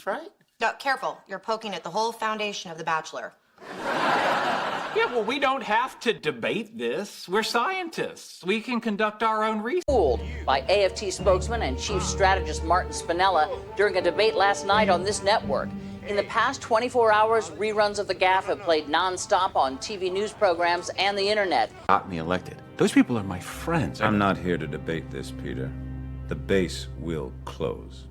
right? No, careful. You're poking at the whole foundation of The Bachelor. Yeah, well, we don't have to debate this. We're scientists. We can conduct our own research. Fooled by AFT spokesman and chief strategist Martin Spinella during a debate last night on this network. In the past 24 hours, reruns of The Gaffe have played nonstop on TV news programs and the internet. Got me elected. Those people are my friends. I'm not here to debate this, Peter. The base will close.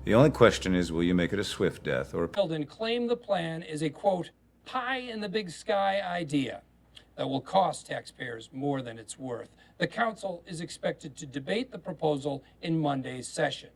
The only question is, will you make it a swift death or... And claim the plan is a, quote, pie-in-the-big-sky idea that will cost taxpayers more than it's worth. The council is expected to debate the proposal in Monday's session.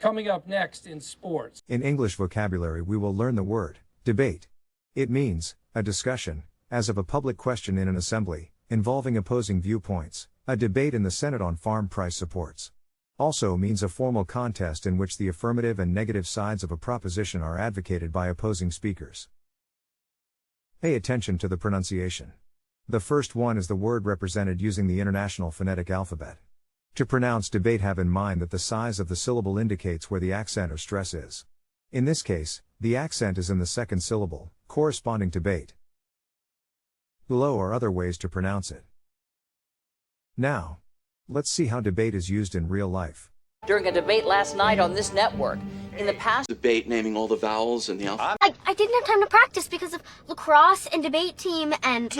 Coming up next in sports. In English vocabulary, we will learn the word debate. It means a discussion, as of a public question in an assembly, involving opposing viewpoints, a debate in the Senate on farm price supports. Also means a formal contest in which the affirmative and negative sides of a proposition are advocated by opposing speakers. Pay attention to the pronunciation. The first one is the word represented using the International Phonetic Alphabet. To pronounce debate, have in mind that the size of the syllable indicates where the accent or stress is. In this case, the accent is in the second syllable, corresponding to bait. Below are other ways to pronounce it. Now, let's see how debate is used in real life. During a debate last night on this network. In the past, debate naming all the vowels and the alphabet. I didn't have time to practice because of lacrosse and debate team and...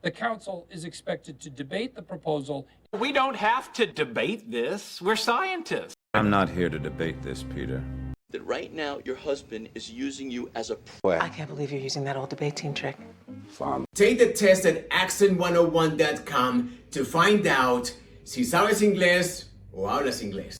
The council is expected to debate the proposal. We don't have to debate this. We're scientists. I'm not here to debate this, Peter. That right now your husband is using you as a... I can't believe you're using that old debate team trick. Take the test at accent101.com to find out si sabes inglés o hablas inglés.